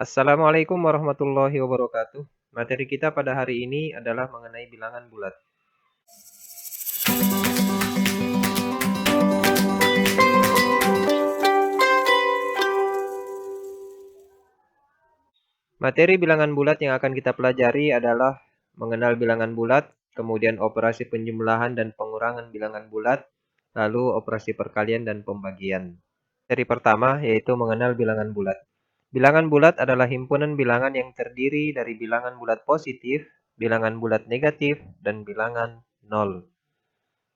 Assalamualaikum warahmatullahi wabarakatuh. Materi kita pada hari ini adalah mengenai bilangan bulat. Materi bilangan bulat yang akan kita pelajari adalah mengenal bilangan bulat, kemudian operasi penjumlahan dan pengurangan bilangan bulat, lalu operasi perkalian dan pembagian. Materi pertama yaitu mengenal bilangan bulat. Bilangan bulat adalah himpunan bilangan yang terdiri dari bilangan bulat positif, bilangan bulat negatif, dan bilangan nol.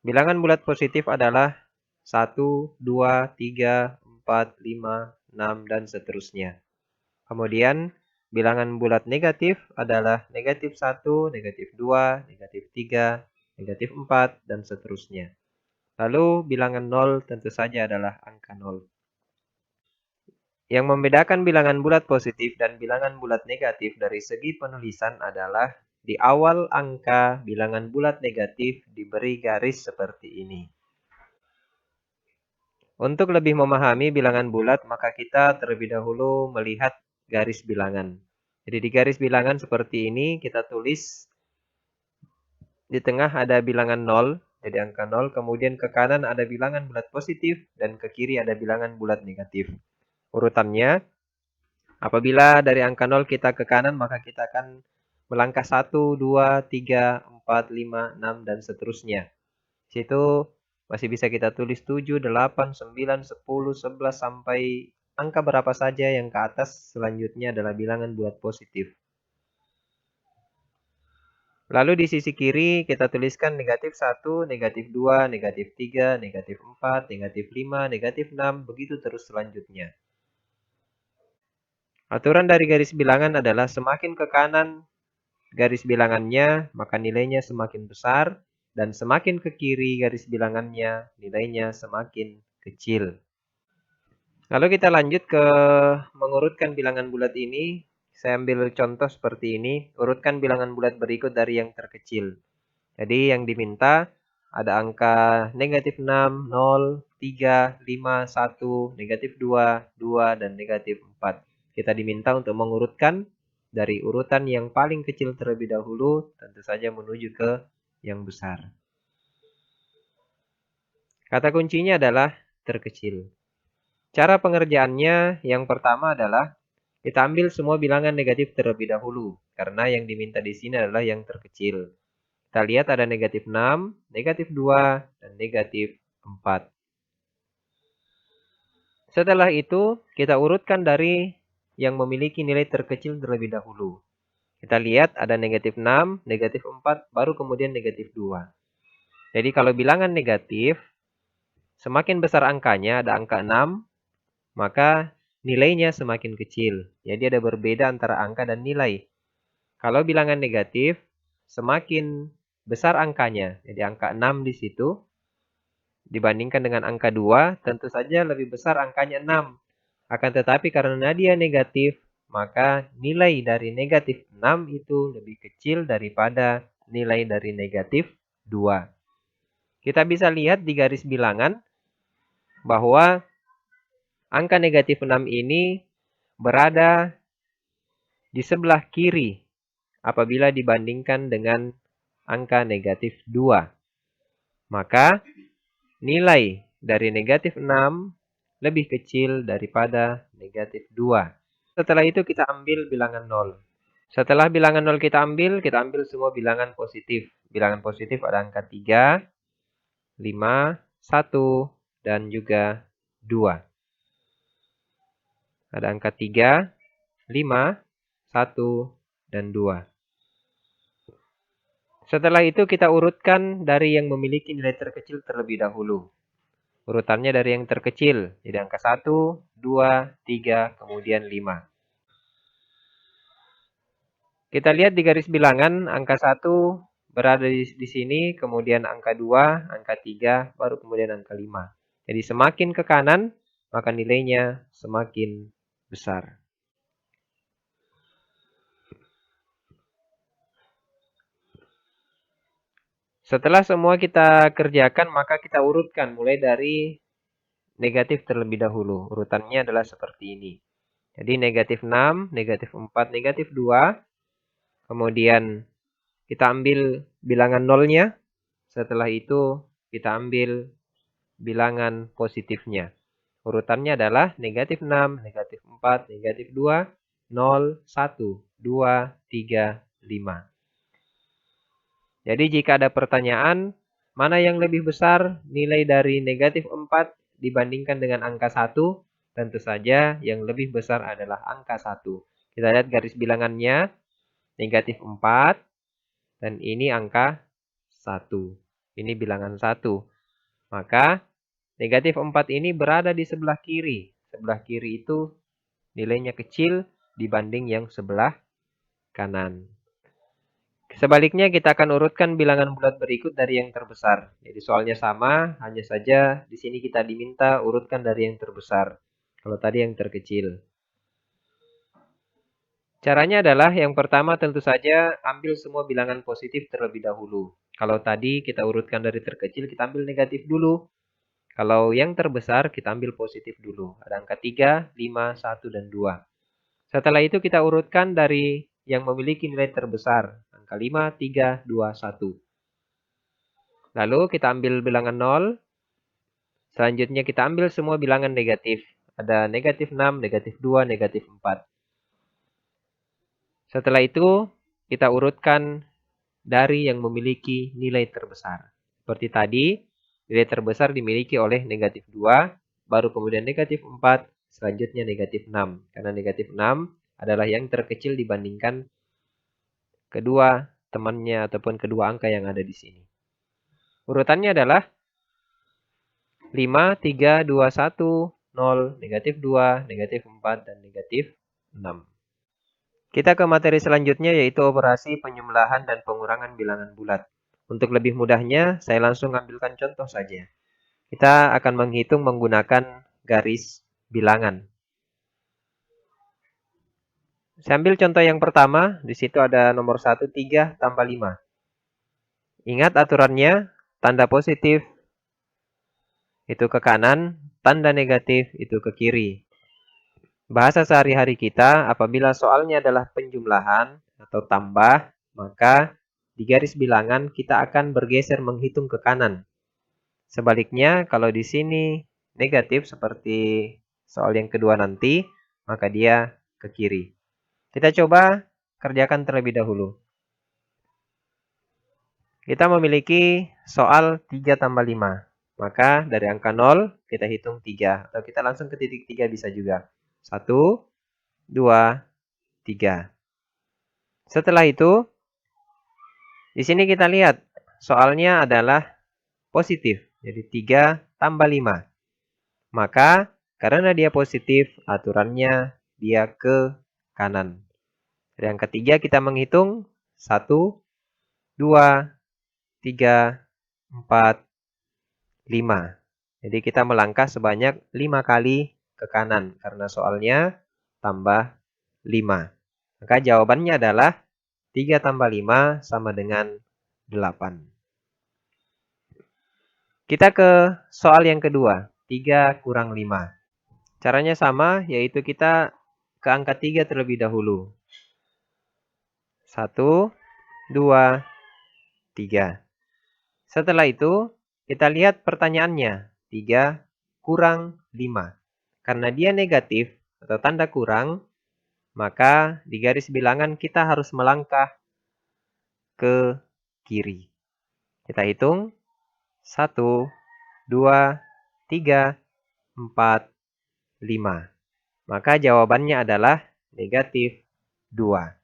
Bilangan bulat positif adalah 1, 2, 3, 4, 5, 6, dan seterusnya. Kemudian, bilangan bulat negatif adalah negatif 1, negatif 2, negatif 3, negatif 4, dan seterusnya. Lalu, bilangan 0 tentu saja adalah angka 0. Yang membedakan bilangan bulat positif dan bilangan bulat negatif dari segi penulisan adalah di awal angka bilangan bulat negatif diberi garis seperti ini. Untuk lebih memahami bilangan bulat, maka kita terlebih dahulu melihat garis bilangan. Jadi di garis bilangan seperti ini, kita tulis di tengah ada bilangan 0, jadi angka 0. Kemudian ke kanan ada bilangan bulat positif, dan ke kiri ada bilangan bulat negatif. Urutannya, apabila dari angka 0 kita ke kanan, maka kita akan melangkah 1, 2, 3, 4, 5, 6, dan seterusnya. Situ masih bisa kita tulis 7, 8, 9, 10, 11, sampai angka berapa saja yang ke atas selanjutnya adalah bilangan bulat positif. Lalu di sisi kiri kita tuliskan negatif 1, negatif 2, negatif 3, negatif 4, negatif 5, negatif 6, begitu terus selanjutnya. Aturan dari garis bilangan adalah semakin ke kanan garis bilangannya, maka nilainya semakin besar, dan semakin ke kiri garis bilangannya, nilainya semakin kecil. Lalu kita lanjut ke mengurutkan bilangan bulat ini. Saya ambil contoh seperti ini. Urutkan bilangan bulat berikut dari yang terkecil. Jadi yang diminta ada angka negatif 6, 0, 3, 5, 1, negatif 2, 2, dan negatif 4. Kita diminta untuk mengurutkan dari urutan yang paling kecil terlebih dahulu, tentu saja menuju ke yang besar. Kata kuncinya adalah terkecil. Cara pengerjaannya yang pertama adalah kita ambil semua bilangan negatif terlebih dahulu, karena yang diminta di sini adalah yang terkecil. Kita lihat ada negatif 6, negatif 2, dan negatif 4. Setelah itu, kita urutkan dari yang memiliki nilai terkecil terlebih dahulu. Kita lihat ada negatif 6, negatif 4, baru kemudian negatif 2. Jadi kalau bilangan negatif, semakin besar angkanya, ada angka 6, maka nilainya semakin kecil. Jadi ada berbeda antara angka dan nilai. Kalau bilangan negatif, semakin besar angkanya, jadi angka 6 di situ, dibandingkan dengan angka 2, tentu saja lebih besar angkanya 6. Akan tetapi karena dia negatif, maka nilai dari negatif 6 itu lebih kecil daripada nilai dari negatif 2. Kita bisa lihat di garis bilangan bahwa angka negatif 6 ini berada di sebelah kiri apabila dibandingkan dengan angka negatif 2. Maka nilai dari negatif 6 lebih kecil daripada negatif 2. Setelah itu kita ambil bilangan 0. Setelah bilangan 0 kita ambil semua bilangan positif. Bilangan positif ada angka 3, 5, 1, dan juga 2. Ada angka 3, 5, 1, dan 2. Setelah itu kita urutkan dari yang memiliki nilai terkecil terlebih dahulu. Urutannya dari yang terkecil. Jadi angka 1, 2, 3, kemudian 5. Kita lihat di garis bilangan angka 1 berada di sini, kemudian angka 2, angka 3, baru kemudian angka 5. Jadi semakin ke kanan, maka nilainya semakin besar. Setelah semua kita kerjakan, maka kita urutkan mulai dari negatif terlebih dahulu. Urutannya adalah seperti ini. Jadi negatif 6, negatif 4, negatif 2. Kemudian kita ambil bilangan nolnya. Setelah itu kita ambil bilangan positifnya. Urutannya adalah negatif 6, negatif 4, negatif 2, 0, 1, 2, 3, 5. Jadi jika ada pertanyaan, mana yang lebih besar nilai dari negatif 4 dibandingkan dengan angka 1? Tentu saja yang lebih besar adalah angka 1. Kita lihat garis bilangannya, negatif 4, dan ini angka 1. Ini bilangan 1. Maka negatif 4 ini berada di sebelah kiri. Sebelah kiri itu nilainya kecil dibanding yang sebelah kanan. Sebaliknya kita akan urutkan bilangan bulat berikut dari yang terbesar. Jadi soalnya sama, hanya saja di sini kita diminta urutkan dari yang terbesar. Kalau tadi yang terkecil. Caranya adalah yang pertama tentu saja ambil semua bilangan positif terlebih dahulu. Kalau tadi kita urutkan dari terkecil, kita ambil negatif dulu. Kalau yang terbesar, kita ambil positif dulu. Ada angka 3, 5, 1, dan 2. Setelah itu kita urutkan dari yang memiliki nilai terbesar. Angka 5, 3, 2, 1. Lalu kita ambil bilangan 0. Selanjutnya kita ambil semua bilangan negatif. Ada negatif 6, negatif 2, negatif 4. Setelah itu kita urutkan dari yang memiliki nilai terbesar. Seperti tadi, nilai terbesar dimiliki oleh negatif 2, baru kemudian negatif 4, selanjutnya negatif 6. Karena negatif 6 adalah yang terkecil dibandingkan kedua temannya ataupun kedua angka yang ada di sini. Urutannya adalah 5, 3, 2, 1, 0, negatif 2, negatif 4, dan negatif 6. Kita ke materi selanjutnya yaitu operasi penjumlahan dan pengurangan bilangan bulat. Untuk lebih mudahnya, saya langsung ambilkan contoh saja. Kita akan menghitung menggunakan garis bilangan. Saya ambil contoh yang pertama, di situ ada nomor 1, 3 tambah 5. Ingat aturannya, tanda positif itu ke kanan, tanda negatif itu ke kiri. Bahasa sehari-hari kita, apabila soalnya adalah penjumlahan atau tambah, maka di garis bilangan kita akan bergeser menghitung ke kanan. Sebaliknya, kalau di sini negatif seperti soal yang kedua nanti, maka dia ke kiri. Kita coba kerjakan terlebih dahulu. Kita memiliki soal 3 tambah 5. Maka dari angka 0, kita hitung 3. Atau kita langsung ke titik 3 bisa juga. 1, 2, 3. Setelah itu, di sini kita lihat soalnya adalah positif. Jadi 3 tambah 5. Maka karena dia positif, aturannya dia ke kanan. Dari yang ketiga kita menghitung 1, 2, 3, 4, 5. Jadi kita melangkah sebanyak 5 kali ke kanan karena soalnya tambah 5. Maka jawabannya adalah 3 tambah 5 sama dengan 8. Kita ke soal yang kedua, 3 kurang 5. Caranya sama, yaitu kita ke angka 3 terlebih dahulu. 1, 2, 3. Setelah itu, kita lihat pertanyaannya. 3 kurang 5. Karena dia negatif atau tanda kurang, maka di garis bilangan kita harus melangkah ke kiri. Kita hitung. 1, 2, 3, 4, 5. Maka jawabannya adalah negatif 2.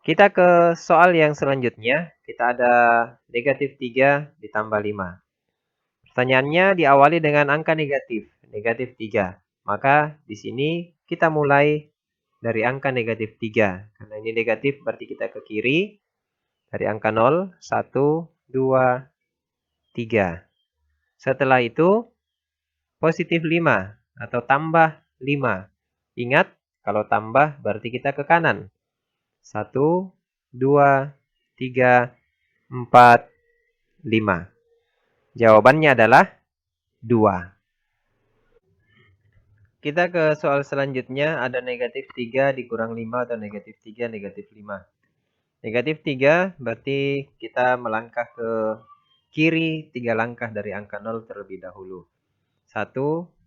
Kita ke soal yang selanjutnya. Kita ada negatif 3 ditambah 5. Pertanyaannya diawali dengan angka negatif, negatif 3. Maka di sini kita mulai dari angka negatif 3. Karena ini negatif berarti kita ke kiri. Dari angka 0, 1, 2, 3. Setelah itu positif 5 atau tambah 5. Ingat, kalau tambah berarti kita ke kanan. 1, 2, 3, 4, 5. Jawabannya adalah 2. Kita ke soal selanjutnya, ada negatif 3 dikurang 5 atau negatif 3 negatif 5. Negatif 3 berarti kita melangkah ke kiri 3 langkah dari angka 0 terlebih dahulu. 1,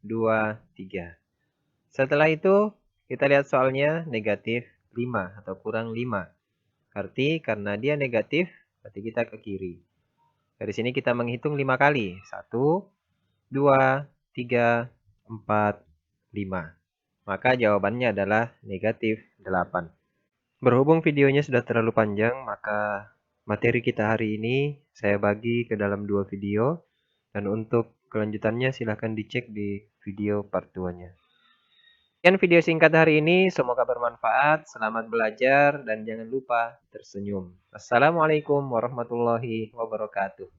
2, 3. Setelah itu kita lihat soalnya negatif 5 atau kurang 5. Berarti karena dia negatif, berarti kita ke kiri. Dari sini kita menghitung 5 kali. 1, 2, 3, 4, 5. Maka jawabannya adalah negatif 8. Berhubung videonya sudah terlalu panjang, maka materi kita hari ini saya bagi ke dalam 2 video. Dan untuk kelanjutannya silahkan dicek di video part 2-nya. Sekian video singkat hari ini, semoga bermanfaat, selamat belajar, dan jangan lupa tersenyum. Assalamualaikum warahmatullahi wabarakatuh.